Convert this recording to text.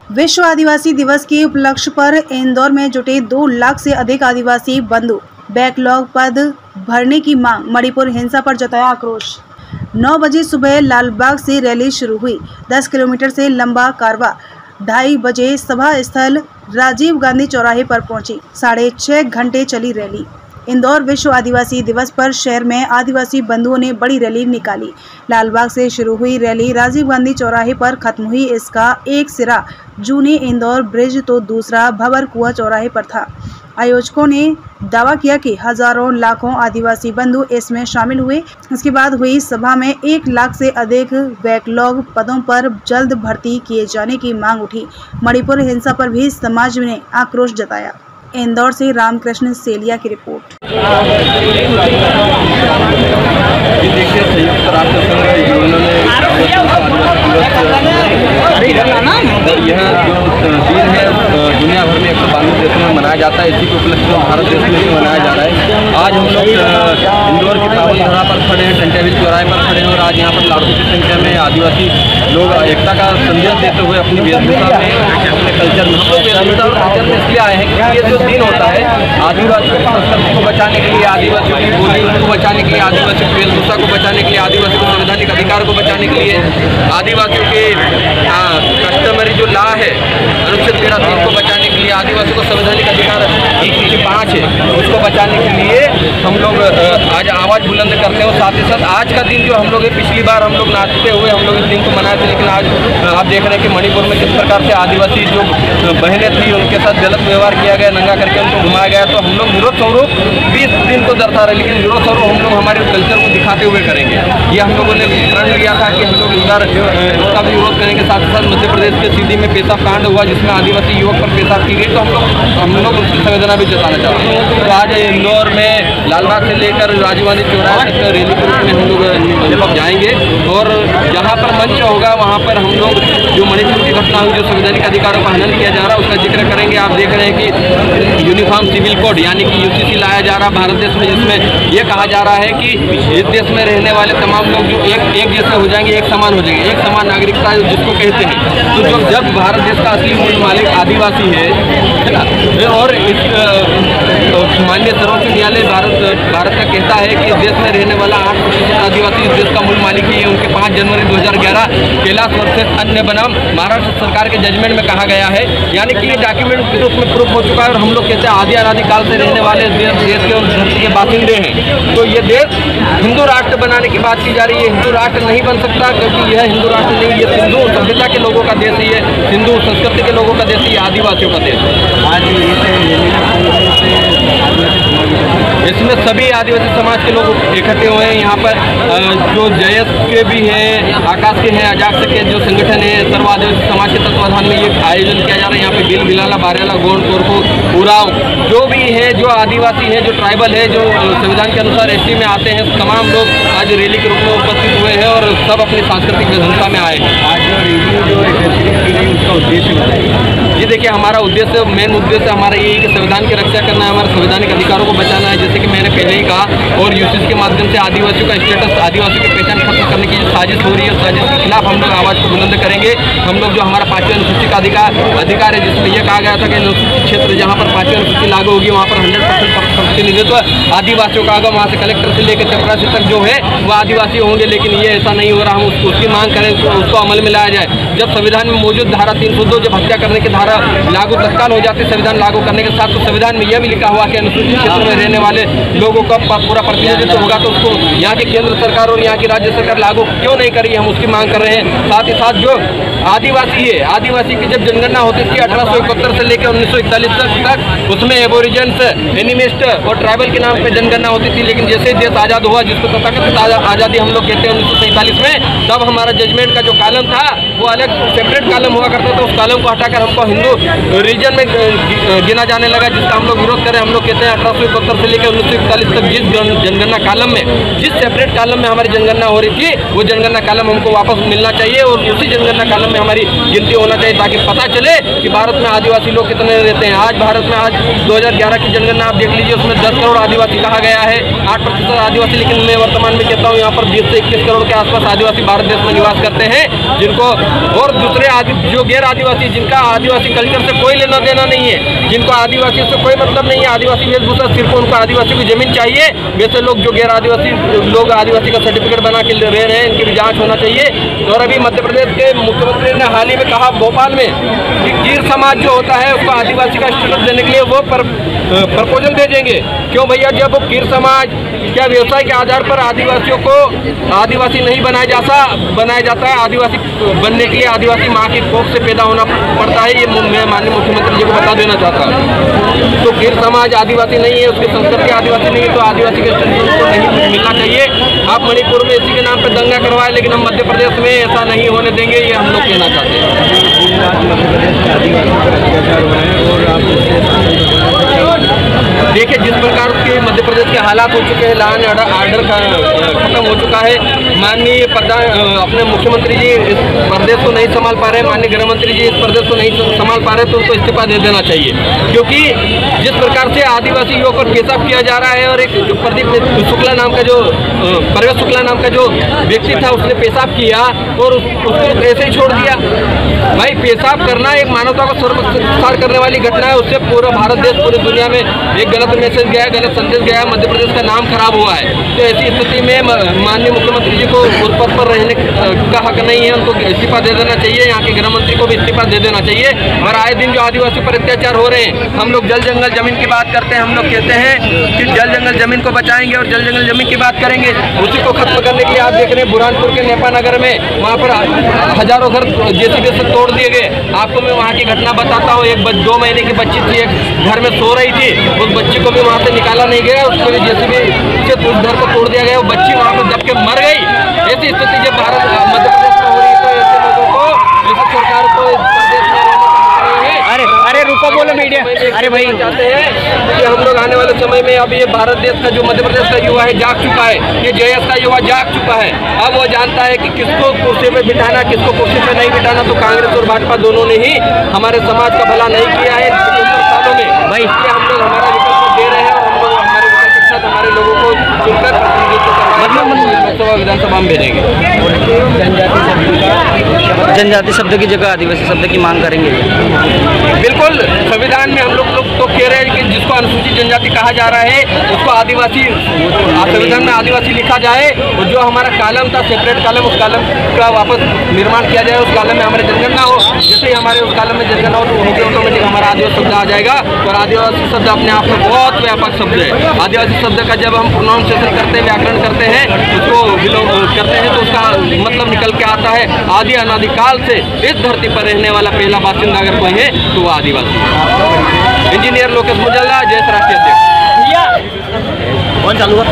विश्व आदिवासी दिवस के उपलक्ष्य पर इंदौर में जुटे 2 लाख से अधिक आदिवासी बंधु। बैकलॉग पद भरने की मांग। मणिपुर हिंसा पर जताया आक्रोश। 9 बजे सुबह लालबाग से रैली शुरू हुई। 10 किलोमीटर से लंबा कारवां 2:30 बजे सभा स्थल राजीव गांधी चौराहे पर पहुंची। 6.5 घंटे चली रैली। इंदौर विश्व आदिवासी दिवस पर शहर में आदिवासी बंधुओं ने बड़ी रैली निकाली। लालबाग से शुरू हुई रैली राजीव गांधी चौराहे पर खत्म हुई। इसका एक सिरा जूनी इंदौर ब्रिज तो दूसरा भवर कुआं चौराहे पर था। आयोजकों ने दावा किया कि हजारों लाखों आदिवासी बंधु इसमें शामिल हुए। इसके बाद हुई सभा में 1 लाख से अधिक बैकलॉग पदों पर जल्द भर्ती किए जाने की मांग उठी। मणिपुर हिंसा पर भी समाज ने आक्रोश जताया। इंदौर से रामकृष्ण सेलिया की रिपोर्ट। देखिए, संयुक्त राष्ट्र संघ उन्होंने यह जो दिन है दुनिया भर में 192 देशों में मनाया जाता है। इसी के उपलक्ष्य में भारत देश में भी मनाया जा रहा है। आज हम लोग इंदौर की पावन धरा पर खड़े हैं, टंटेविल चौराहे पर खड़े हैं और आज यहाँ पर लाखों की संख्या में आदिवासी लोग एकता का संदेश देते हुए अपनी वेशभूषा में, अपने कल्चर में, हम लोग वेशभूषा और कल्चर में इसलिए आए हैं क्योंकि ये जो दिन होता है आदिवासियों की संस्कृति को बचाने के लिए, आदिवासियों की बोली को बचाने के लिए, आदिवासियों की वेशभूषा को बचाने के लिए, आदिवासियों के संवैधानिक अधिकार को बचाने के लिए, आदिवासियों के कस्टमरी जो लॉ है अनुच्छेद 13 को बचाने के लिए, आदिवासियों को संवैधानिक अधिकार 5 है उसको बचाने के लिए हम लोग आज आवाज़ बुलंद करते हैं। और साथ ही साथ आज का दिन जो हम लोग पिछली बार हम लोग नाचते हुए हम लोग इस दिन को मनाए थे, लेकिन आज आप देख रहे हैं कि मणिपुर में किस प्रकार से आदिवासी जो बहनें थी उनके साथ गलत व्यवहार किया गया, नंगा करके उनको घुमाया गया। तो हम लोग विरोध स्वरूप 20 दिन को दर्शा रहे, लेकिन विरोध स्वरूप हम लोग हमारे कल्चर को दिखाते हुए करेंगे। ये हम लोगों ने प्रण लिया था कि हम लोग इस बार इसका भी विरोध करेंगे। साथ ही साथ मध्य प्रदेश के सीधी में पेशाब कांड हुआ जिसमें आदिवासी युवक पर पेशाब की गई, तो हम लोग उसकी संवेदना भी जताना चाहते हैं। तो आज इंदौर में लालबाग से लेकर राजीव गांधी चौराहे तक रैली के रूप में हम लोग जाएंगे और जहाँ पर मंच होगा वहाँ पर हम लोग जो मणिपुर की घटना हुई, जो संवैधानिक अधिकारों का हनन किया जा रहा है, उसका जिक्र करेंगे। आप देख रहे हैं कि यूनिफॉर्म सिविल कोड यानी कि यूसीसी लाया जा रहा है भारत देश में, जिसमें यह कहा जा रहा है कि इस देश में रहने वाले तमाम लोग जो एक जैसे हो जाएंगे, एक समान हो जाएंगे, एक समान नागरिकता जिसको कहते हैं। तो जो जब भारत देश का असली मूल मालिक आदिवासी है ना, और इस माननीय सर्वोच्च न्यायालय भारत का कहता है कि इस देश में रहने वाला 8% आदिवासी इस देश का मूल मालिक ही है। उनके 5 जनवरी 2011 कैलाश वर्सेस अन्य बनाम महाराष्ट्र सरकार के जजमेंट में कहा गया है, यानी कि ये डॉक्यूमेंट के रूप में प्रूफ हो चुका है। और हम लोग कहते हैं आदि अनादिकाल से रहने वाले देश के और धरती के बासिंदे हैं। तो ये देश हिंदू राष्ट्र बनाने की बात की जा रही है। हिंदू राष्ट्र नहीं बन सकता क्योंकि यह हिंदू राष्ट्र नहीं, ये सिंधु सभ्यता के लोगों का देश है, ये हिंदू संस्कृति के लोगों का देश है, ये आदिवासियों का देश है। आज इसमें सभी आदिवासी समाज के लोग इकट्ठे हुए हैं। यहाँ पर जो जयस के भी हैं, आकाश के हैं, अजाक्स के जो संगठन है, सर्व आदिवासी समाज के तत्वाधान में ये आयोजन किया जा रहा है। यहाँ पे बिल बिलाला, बारेला, गोंड, कोरको, उराव जो भी है, जो आदिवासी है, जो ट्राइबल है, जो संविधान के अनुसार एसटी में आते हैं, तमाम लोग आज रैली के रूप में उपस्थित हुए हैं और सब अपनी सांस्कृतिक विविधता में आए हैं। आज उसका उद्देश्य ये देखिए, हमारा उद्देश्य, मेन उद्देश्य हमारा ये है कि संविधान की रक्षा करना है, हमारे संवैधानिक अधिकारों को बचाना है। जैसे कि मैंने पहले ही कहा, और यूसीसी के माध्यम से आदिवासियों का स्टेटस, आदिवासियों की पहचान खत्म करने की जो साजिश हो रही है, साजिश के खिलाफ हम लोग आवाज़ को बुलंद करेंगे। हम लोग जो हमारा 5वीं अनुसूची का अधिकार है, जिसमें यह कहा गया था कि अनुसूचित क्षेत्र जहाँ पर 5वीं अनुसूची लागू होगी वहाँ पर 100% प्रतिनिधित्व आदिवासियों का होगा। वहाँ से कलेक्टर से लेकर चपरासी तक जो है वो आदिवासी होंगे, लेकिन ये ऐसा नहीं हो रहा। हम उसकी मांग करें, उसको अमल में लाया जाए। जब संविधान में मौजूद धारा 302 जब हत्या करने की धारा लागू तत्काल हो जाती है संविधान लागू करने के साथ, तो संविधान में यह भी लिखा हुआ कि अनुसूचित क्षेत्र में रहने वाले लोगों का पूरा प्रतिनिधित्व होगा। तो उसको यहाँ की केंद्र सरकार और यहाँ की राज्य सरकार लागू क्यों नहीं करी, हम उसकी मांग कर रहे हैं। साथ ही साथ जो आदिवासी है, आदिवासी की जब जनगणना होती थी 1871 से लेकर 1941 तक, उसमें एबोरिजिन्स, एनिमिस्ट और ट्राइबल के नाम पे जनगणना होती थी। लेकिन जैसे देश आज़ाद हुआ, जिसको तथाकथित आज़ादी हम लोग कहते हैं 1947 में, तब हमारा जजमेंट का जो कॉलम था वो अलग सेपरेट कॉलम हुआ करता था। उस कॉलम को हटाकर हमको हिंदू रीजन में गिना जाने लगा, जिसका हम लोग विरोध करें। हम लोग कहते हैं 1871 से लेकर 1941 तक जिस जनगणना कॉलम में, जिस सेपरेट कॉलम में हमारी जनगणना हो रही थी, वो जनगणना कॉलम हमको वापस मिलना चाहिए और उसी जनगणना कॉलम में हमारी गिनती होना चाहिए, ताकि पता चले कि भारत में आदिवासी लोग कितने रहते हैं। आज भारत में आज 2011 की जनगणना आप देख लीजिए, उसमें 10 करोड़ आदिवासी कहा गया है, 8% आदिवासी। लेकिन मैं वर्तमान में कहता हूँ यहाँ पर 20 से 21 करोड़ के आसपास आदिवासी भारत देश में निवास करते हैं, जिनको और दूसरे जो गैर आदिवासी, जिनका आदिवासी कल्चर से कोई लेना देना नहीं है, जिनको आदिवासी से कोई मतलब नहीं है, आदिवासी वेशभूषा सिर्फ उनको आदिवासी की जमीन चाहिए, वैसे लोग जो गैर आदिवासी लोग आदिवासी का सर्टिफिकेट बना के रह रहे हैं, इनकी भी जाँच होना चाहिए। और अभी मध्य प्रदेश के मुख्यमंत्री ने हाल ही में कहा भोपाल में कि कीर समाज जो होता है उसको आदिवासी का स्टेटस देने के लिए वो प्रपोजल भेजेंगे। क्यों भैया, जब वो कीर समाज क्या व्यवसाय के आधार पर आदिवासियों को आदिवासी नहीं बनाया जाता है, आदिवासी बनने के लिए आदिवासी माँ की कोख से पैदा होना पड़ता है, ये मैं माननीय मुख्यमंत्री जी को बता देना चाहता हूँ। तो कीर समाज आदिवासी नहीं है, उसकी संस्कृति आदिवासी नहीं है, तो आदिवासी के स्टेटस को नहीं मिलना चाहिए। आप मणिपुर में इसी के नाम पर दंगा करवाए, लेकिन हम मध्य प्रदेश में ऐसा नहीं होने देंगे, ये हम लोग कहना चाहते हैं। देखिए, जिस प्रकार के मध्य प्रदेश के हालात हो चुके हैं, लॉ एंड ऑर्डर खत्म हो चुका है, माननीय अपने मुख्यमंत्री जी इस प्रदेश को नहीं संभाल पा रहे, माननीय गृह मंत्री जी इस प्रदेश को नहीं संभाल पा रहे, तो उनको इस्तीफा दे देना चाहिए। क्योंकि जिस प्रकार से आदिवासी युवकों पर पेशाब किया जा रहा है, और एक प्रदीप शुक्ला नाम का जो परवेश शुक्ला नाम का जो व्यक्ति था, उसने पेशाब किया और उसको ऐसे ही छोड़ दिया। भाई, पेशाब करना एक मानवता को सर्वसार करने वाली घटना है, उससे पूरा भारत देश, पूरी दुनिया में एक गलत मैसेज गया, गलत संदेश गया, मध्य प्रदेश का नाम खराब हुआ है। तो ऐसी स्थिति में माननीय मुख्यमंत्री जी को उस पद पर रहने का हक नहीं है, उनको इस्तीफा दे देना चाहिए। यहाँ के गृह मंत्री को भी इस्तीफा दे देना चाहिए। और आए दिन जो आदिवासी पर अत्याचार हो रहे हैं, हम लोग जल जंगल जमीन की बात करते हैं, हम लोग कहते हैं कि जल जंगल जमीन को बचाएंगे और जल जंगल जमीन की बात करेंगे, उसी को खत्म करने के लिए आप देख रहे हैं बुरहानपुर के नेपा नगर में, वहाँ पर हजारों घर जेसीबी से तोड़ दिए गए। आपको मैं वहाँ की घटना बताता हूँ। एक 2 महीने की बच्ची थी, एक घर में सो रही थी, उस बच्ची को भी वहाँ से निकाला नहीं गया, उसको भी जेसीबी से उस घर को तोड़ दिया गया, वो बच्ची वहाँ पर दब के मर गई। ऐसी स्थिति जब भारत मध्य प्रदेश में हो रही है, तो ऐसे लोगों को, ऐसी सरकार को इस प्रदेश में अरे रुको, बोलो मीडिया। अरे भाई, चाहते हैं कि हम लोग आने वाले समय में, अब ये भारत देश का जो मध्य प्रदेश का युवा है जाग चुका है, ये JS का युवा जाग चुका है। अब वो जानता है कि किसको कुर्सी पे बिठाना, किसको कुर्सी पे नहीं बिठाना। तो कांग्रेस और भाजपा दोनों ने ही हमारे समाज का भला नहीं किया है 75 सालों में। भाई, इसलिए हम लोग हमारा विकल्प दे रहे हैं, और हम लोग हमारे विकल्प के साथ हमारे लोगों को चुनकर लोकसभा विधानसभा में भेजेंगे। जनजाति शब्द की जगह आदिवासी शब्द की मांग करेंगे। बिल्कुल, संविधान में हम लोग तो कह रहे हैं कि जिसको अनुसूचित जनजाति कहा जा रहा है उसको आदिवासी, संविधान में आदिवासी लिखा जाए, और जो हमारा कॉलम था, सेपरेट कॉलम, उस कॉलम का वापस निर्माण किया जाए, उस कॉलम में हमारे जनगणना हो। जैसे ही हमारे उस कॉलम में जनगणना हो तो होगी ऑटोमेटिक हमारा आदिवासी शब्द आ जाएगा। और आदिवासी शब्द अपने आप में बहुत व्यापक शब्द है। आदिवासी शब्द का जब हम प्रोनाउंसिएशन करते हैं, व्याकरण करते हैं, उसको करते हैं, तो उसका मतलब निकल के आता है आदि अनादिकाल से इस धरती पर रहने वाला पहला बासिंदा अगर कोई है तो वो आदिवासी है। इंजीनियर लोकेश मुजल्ला, जयस राष्ट्रीय अध्यक्ष। कौन चालू है?